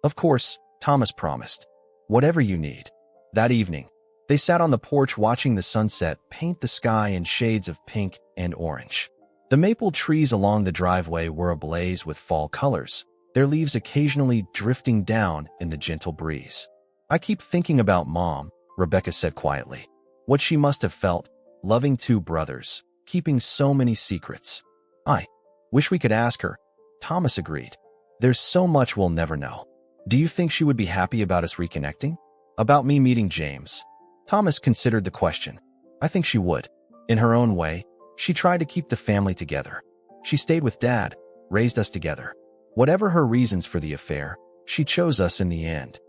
"Of course," Thomas promised. "Whatever you need." That evening, they sat on the porch watching the sunset paint the sky in shades of pink and orange. The maple trees along the driveway were ablaze with fall colors, their leaves occasionally drifting down in the gentle breeze. "I keep thinking about Mom," Rebecca said quietly. What she must have felt, loving two brothers, keeping so many secrets. I wish we could ask her, Thomas agreed. There's so much we'll never know. Do you think she would be happy about us reconnecting? About me meeting James? Thomas considered the question. I think she would. In her own way, she tried to keep the family together. She stayed with Dad, raised us together. Whatever her reasons for the affair, she chose us in the end.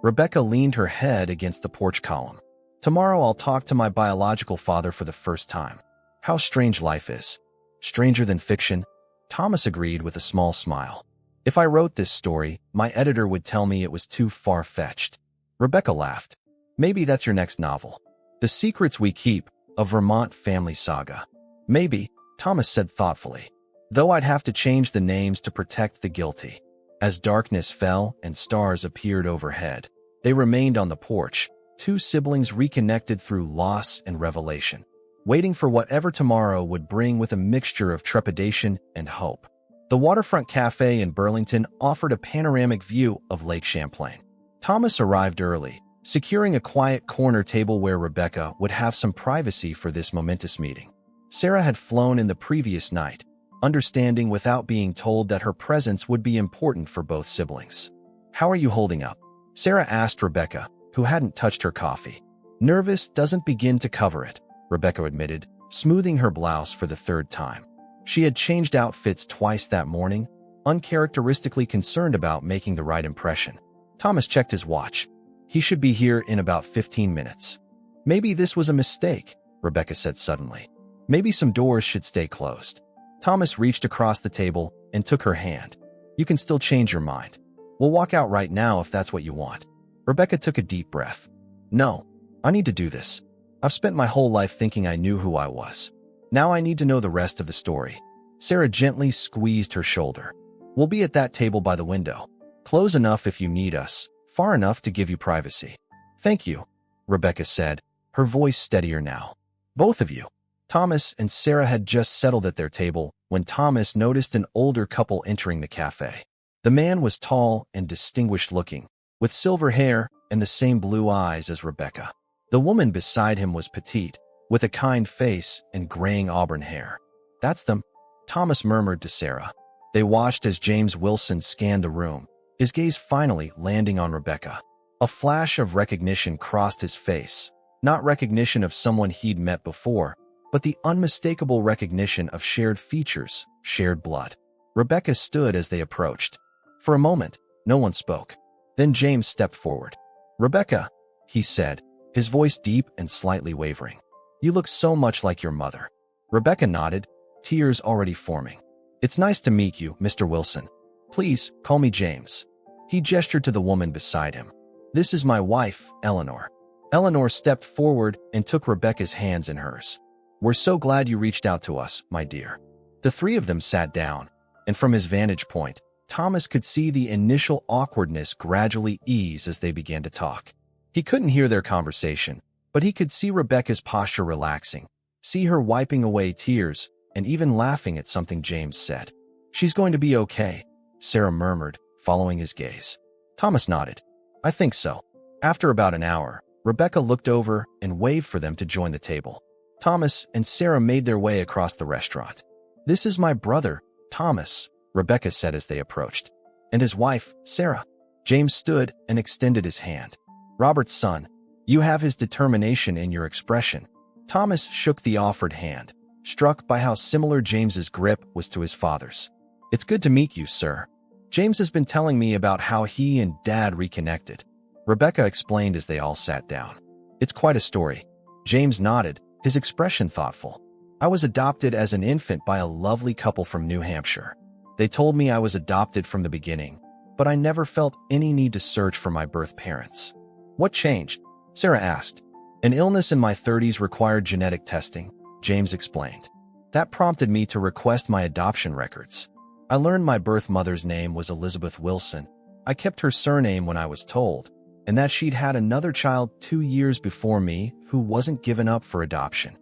Rebecca leaned her head against the porch column. Tomorrow I'll talk to my biological father for the first time. How strange life is. Stranger than fiction, Thomas agreed with a small smile. If I wrote this story, my editor would tell me it was too far-fetched. Rebecca laughed. Maybe that's your next novel. The Secrets We Keep, a Vermont Family Saga. Maybe, Thomas said thoughtfully. Though I'd have to change the names to protect the guilty. As darkness fell and stars appeared overhead, they remained on the porch, two siblings reconnected through loss and revelation, waiting for whatever tomorrow would bring with a mixture of trepidation and hope. The waterfront cafe in Burlington offered a panoramic view of Lake Champlain. Thomas arrived early, securing a quiet corner table where Rebecca would have some privacy for this momentous meeting. Sarah had flown in the previous night, understanding without being told that her presence would be important for both siblings. How are you holding up? Sarah asked Rebecca, who hadn't touched her coffee. Nervous doesn't begin to cover it, Rebecca admitted, smoothing her blouse for the third time. She had changed outfits twice that morning, uncharacteristically concerned about making the right impression. Thomas checked his watch. He should be here in about 15 minutes. Maybe this was a mistake, Rebecca said suddenly. Maybe some doors should stay closed. Thomas reached across the table and took her hand. You can still change your mind. We'll walk out right now if that's what you want. Rebecca took a deep breath. No, I need to do this. I've spent my whole life thinking I knew who I was. Now I need to know the rest of the story. Sarah gently squeezed her shoulder. We'll be at that table by the window. Close enough if you need us, far enough to give you privacy. Thank you, Rebecca said, her voice steadier now. Both of you. Thomas and Sarah had just settled at their table when Thomas noticed an older couple entering the cafe. The man was tall and distinguished-looking, with silver hair and the same blue eyes as Rebecca. The woman beside him was petite, with a kind face and graying auburn hair. That's them, Thomas murmured to Sarah. They watched as James Wilson scanned the room, his gaze finally landing on Rebecca. A flash of recognition crossed his face, not recognition of someone he'd met before, but the unmistakable recognition of shared features, shared blood. Rebecca stood as they approached. For a moment, no one spoke. Then James stepped forward. Rebecca, he said, his voice deep and slightly wavering. You look so much like your mother. Rebecca nodded, tears already forming. It's nice to meet you, Mr. Wilson. Please, call me James. He gestured to the woman beside him. This is my wife, Eleanor. Eleanor stepped forward and took Rebecca's hands in hers. We're so glad you reached out to us, my dear. The three of them sat down, and from his vantage point, Thomas could see the initial awkwardness gradually ease as they began to talk. He couldn't hear their conversation, but he could see Rebecca's posture relaxing, see her wiping away tears, and even laughing at something James said. She's going to be okay, Sarah murmured, following his gaze. Thomas nodded. I think so. After about an hour, Rebecca looked over and waved for them to join the table. Thomas and Sarah made their way across the restaurant. This is my brother, Thomas, Rebecca said as they approached. And his wife, Sarah. James stood and extended his hand. Robert's son. You have his determination in your expression. Thomas shook the offered hand, struck by how similar James's grip was to his father's. It's good to meet you, sir. James has been telling me about how he and Dad reconnected. Rebecca explained as they all sat down. It's quite a story. James nodded, his expression thoughtful. I was adopted as an infant by a lovely couple from New Hampshire. They told me I was adopted from the beginning, but I never felt any need to search for my birth parents. What changed? Sarah asked. An illness in my 30s required genetic testing, James explained. That prompted me to request my adoption records. I learned my birth mother's name was Elizabeth Wilson. I kept her surname when I was told, and that she'd had another child 2 years before me who wasn't given up for adoption.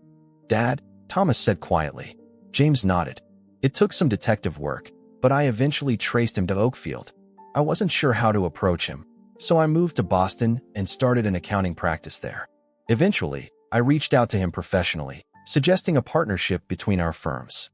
Dad, Thomas said quietly. James nodded. It took some detective work, but I eventually traced him to Oakfield. I wasn't sure how to approach him, so I moved to Boston and started an accounting practice there. Eventually, I reached out to him professionally, suggesting a partnership between our firms.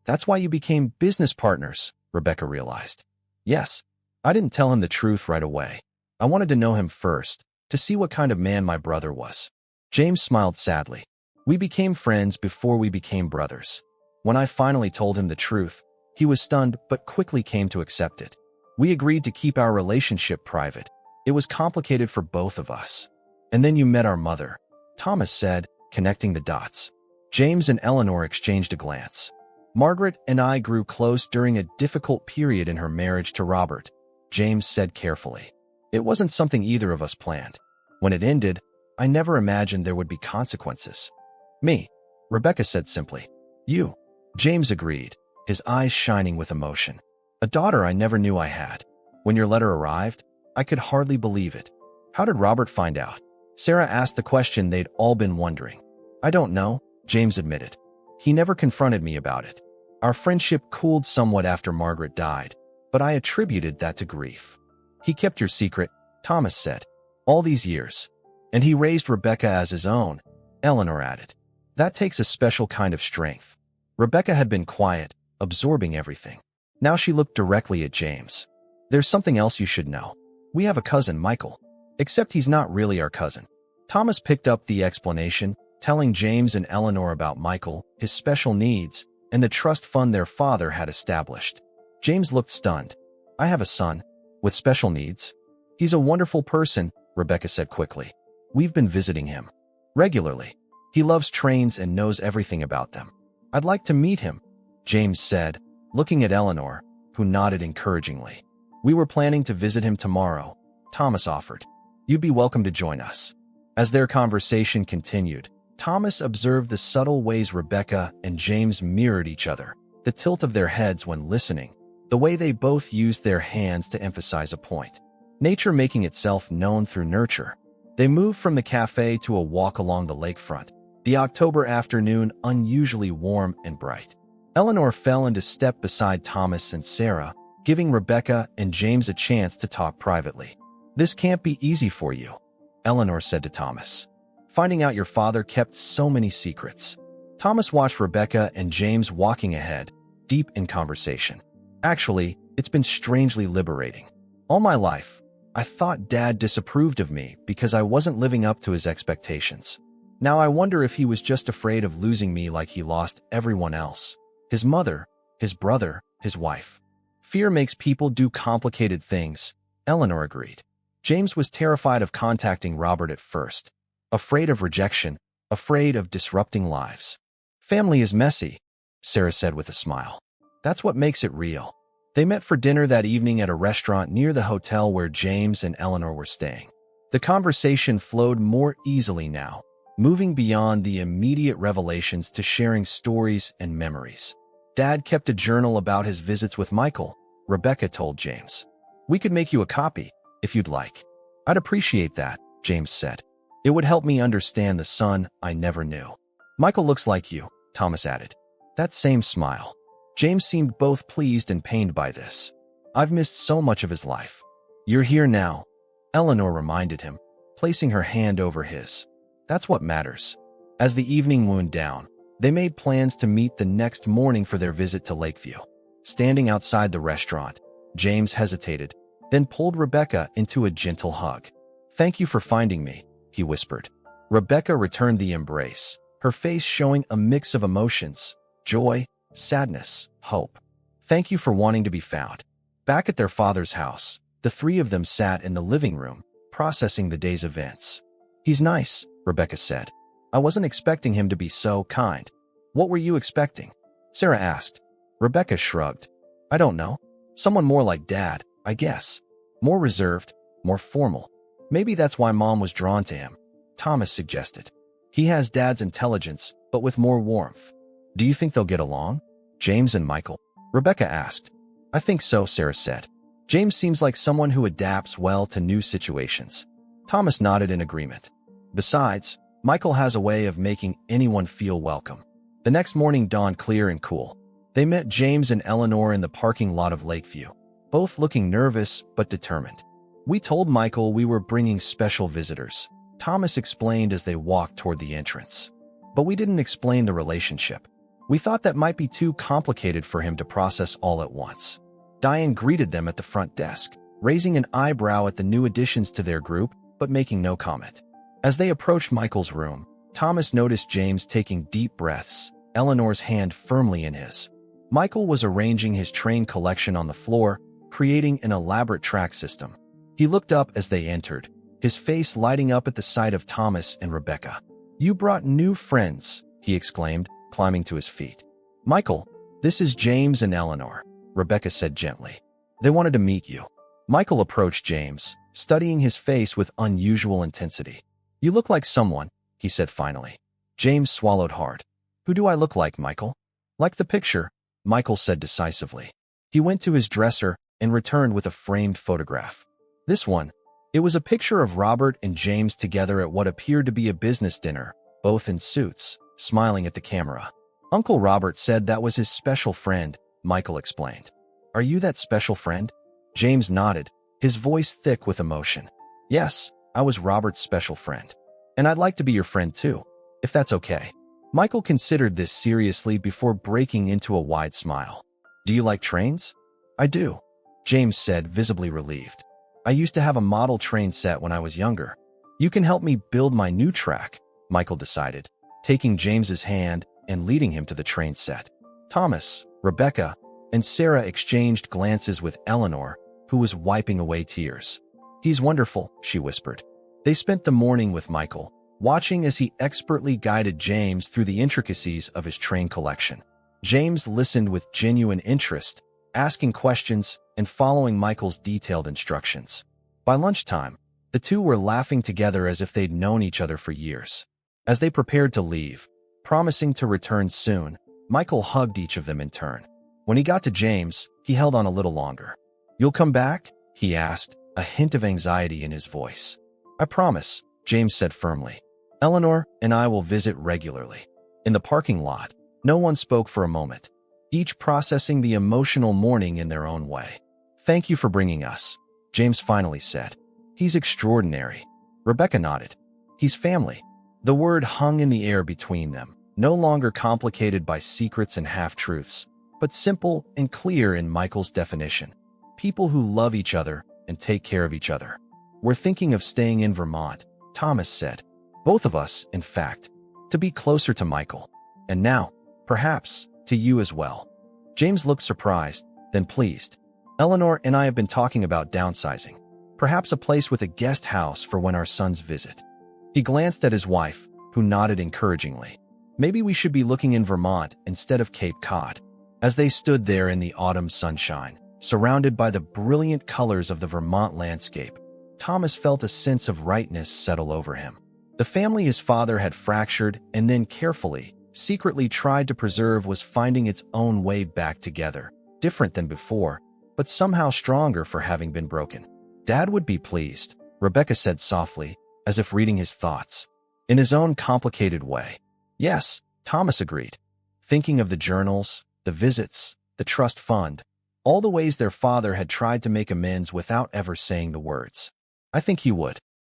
That's why you became business partners, Rebecca realized. Yes, I didn't tell him the truth right away. I wanted to know him first, to see what kind of man my brother was. James smiled sadly. We became friends before we became brothers. When I finally told him the truth, he was stunned but quickly came to accept it. We agreed to keep our relationship private. It was complicated for both of us. And then you met our mother, Thomas said, connecting the dots. James and Eleanor exchanged a glance. Margaret and I grew close during a difficult period in her marriage to Robert, James said carefully. It wasn't something either of us planned. When it ended, I never imagined there would be consequences. Me, Rebecca said simply. You, James agreed, his eyes shining with emotion. A daughter I never knew I had. When your letter arrived, I could hardly believe it. How did Robert find out? Sarah asked the question they'd all been wondering. I don't know, James admitted. He never confronted me about it. Our friendship cooled somewhat after Margaret died, but I attributed that to grief. He kept your secret, Thomas said. All these years. And he raised Rebecca as his own, Eleanor added. That takes a special kind of strength. Rebecca had been quiet, absorbing everything. Now she looked directly at James. There's something else you should know. We have a cousin, Michael. Except he's not really our cousin. Thomas picked up the explanation, telling James and Eleanor about Michael, his special needs, and the trust fund their father had established. James looked stunned. I have a son, with special needs. He's a wonderful person, Rebecca said quickly. We've been visiting him regularly. He loves trains and knows everything about them. I'd like to meet him, James said, looking at Eleanor, who nodded encouragingly. We were planning to visit him tomorrow, Thomas offered. You'd be welcome to join us. As their conversation continued, Thomas observed the subtle ways Rebecca and James mirrored each other, the tilt of their heads when listening, the way they both used their hands to emphasize a point. Nature making itself known through nurture. They moved from the cafe to a walk along the lakefront, the October afternoon unusually warm and bright. Eleanor fell into step beside Thomas and Sarah, giving Rebecca and James a chance to talk privately. This can't be easy for you, Eleanor said to Thomas. Finding out your father kept so many secrets. Thomas watched Rebecca and James walking ahead, deep in conversation. Actually, it's been strangely liberating. All my life, I thought Dad disapproved of me because I wasn't living up to his expectations. Now I wonder if he was just afraid of losing me like he lost everyone else. His mother, his brother, his wife. Fear makes people do complicated things, Eleanor agreed. James was terrified of contacting Robert at first. Afraid of rejection, afraid of disrupting lives. Family is messy, Sarah said with a smile. That's what makes it real. They met for dinner that evening at a restaurant near the hotel where James and Eleanor were staying. The conversation flowed more easily now, moving beyond the immediate revelations to sharing stories and memories. Dad kept a journal about his visits with Michael, Rebecca told James. We could make you a copy, if you'd like. I'd appreciate that, James said. It would help me understand the son I never knew. Michael looks like you, Thomas added. That same smile. James seemed both pleased and pained by this. I've missed so much of his life. You're here now, Eleanor reminded him, placing her hand over his. That's what matters. As the evening wound down, they made plans to meet the next morning for their visit to Lakeview. Standing outside the restaurant, James hesitated, then pulled Rebecca into a gentle hug. Thank you for finding me, he whispered. Rebecca returned the embrace, her face showing a mix of emotions, joy, sadness, hope. Thank you for wanting to be found. Back at their father's house, the three of them sat in the living room, processing the day's events. He's nice, Rebecca said. I wasn't expecting him to be so kind. What were you expecting? Sarah asked. Rebecca shrugged. I don't know. Someone more like Dad, I guess. More reserved, more formal. Maybe that's why Mom was drawn to him, Thomas suggested. He has Dad's intelligence, but with more warmth. Do you think they'll get along? James and Michael? Rebecca asked. I think so, Sarah said. James seems like someone who adapts well to new situations. Thomas nodded in agreement. Besides, Michael has a way of making anyone feel welcome. The next morning dawned clear and cool. They met James and Eleanor in the parking lot of Lakeview, both looking nervous but determined. We told Michael we were bringing special visitors. Thomas explained as they walked toward the entrance. But we didn't explain the relationship. We thought that might be too complicated for him to process all at once. Diane greeted them at the front desk, raising an eyebrow at the new additions to their group, but making no comment. As they approached Michael's room, Thomas noticed James taking deep breaths, Eleanor's hand firmly in his. Michael was arranging his train collection on the floor, creating an elaborate track system. He looked up as they entered, his face lighting up at the sight of Thomas and Rebecca. "You brought new friends," he exclaimed, climbing to his feet. "Michael, this is James and Eleanor," Rebecca said gently. "They wanted to meet you." Michael approached James, studying his face with unusual intensity. "You look like someone," he said finally. James swallowed hard. "Who do I look like, Michael?" "Like the picture," Michael said decisively. He went to his dresser and returned with a framed photograph. This one. It was a picture of Robert and James together at what appeared to be a business dinner, both in suits, smiling at the camera. "Uncle Robert said that was his special friend," Michael explained. "Are you that special friend?" James nodded, his voice thick with emotion. "Yes, I was Robert's special friend. And I'd like to be your friend too, if that's okay." Michael considered this seriously before breaking into a wide smile. "Do you like trains?" "I do," James said, visibly relieved. "I used to have a model train set when I was younger." "You can help me build my new track," Michael decided, taking James's hand and leading him to the train set. Thomas, Rebecca, and Sarah exchanged glances with Eleanor, who was wiping away tears. "He's wonderful," she whispered. They spent the morning with Michael, watching as he expertly guided James through the intricacies of his train collection. James listened with genuine interest, asking questions and following Michael's detailed instructions. By lunchtime, the two were laughing together as if they'd known each other for years. As they prepared to leave, promising to return soon, Michael hugged each of them in turn. When he got to James, he held on a little longer. "You'll come back?" he asked, a hint of anxiety in his voice. "I promise," James said firmly. "Eleanor and I will visit regularly." In the parking lot, no one spoke for a moment, each processing the emotional morning in their own way. "Thank you for bringing us," James finally said. "He's extraordinary." Rebecca nodded. "He's family." The word hung in the air between them, no longer complicated by secrets and half-truths, but simple and clear in Michael's definition. People who love each other and take care of each other. "We're thinking of staying in Vermont," Thomas said. "Both of us, in fact, to be closer to Michael. And now, perhaps, to you as well." James looked surprised, then pleased. "Eleanor and I have been talking about downsizing. Perhaps a place with a guest house for when our sons visit." He glanced at his wife, who nodded encouragingly. "Maybe we should be looking in Vermont instead of Cape Cod." As they stood there in the autumn sunshine, surrounded by the brilliant colors of the Vermont landscape, Thomas felt a sense of rightness settle over him. The family his father had fractured and then carefully, secretly tried to preserve was finding its own way back together, different than before, but somehow stronger for having been broken. "Dad would be pleased," Rebecca said softly, as if reading his thoughts. In his own complicated way. "Yes," Thomas agreed, thinking of the journals, the visits, the trust fund, all the ways their father had tried to make amends without ever saying the words. "I think he would."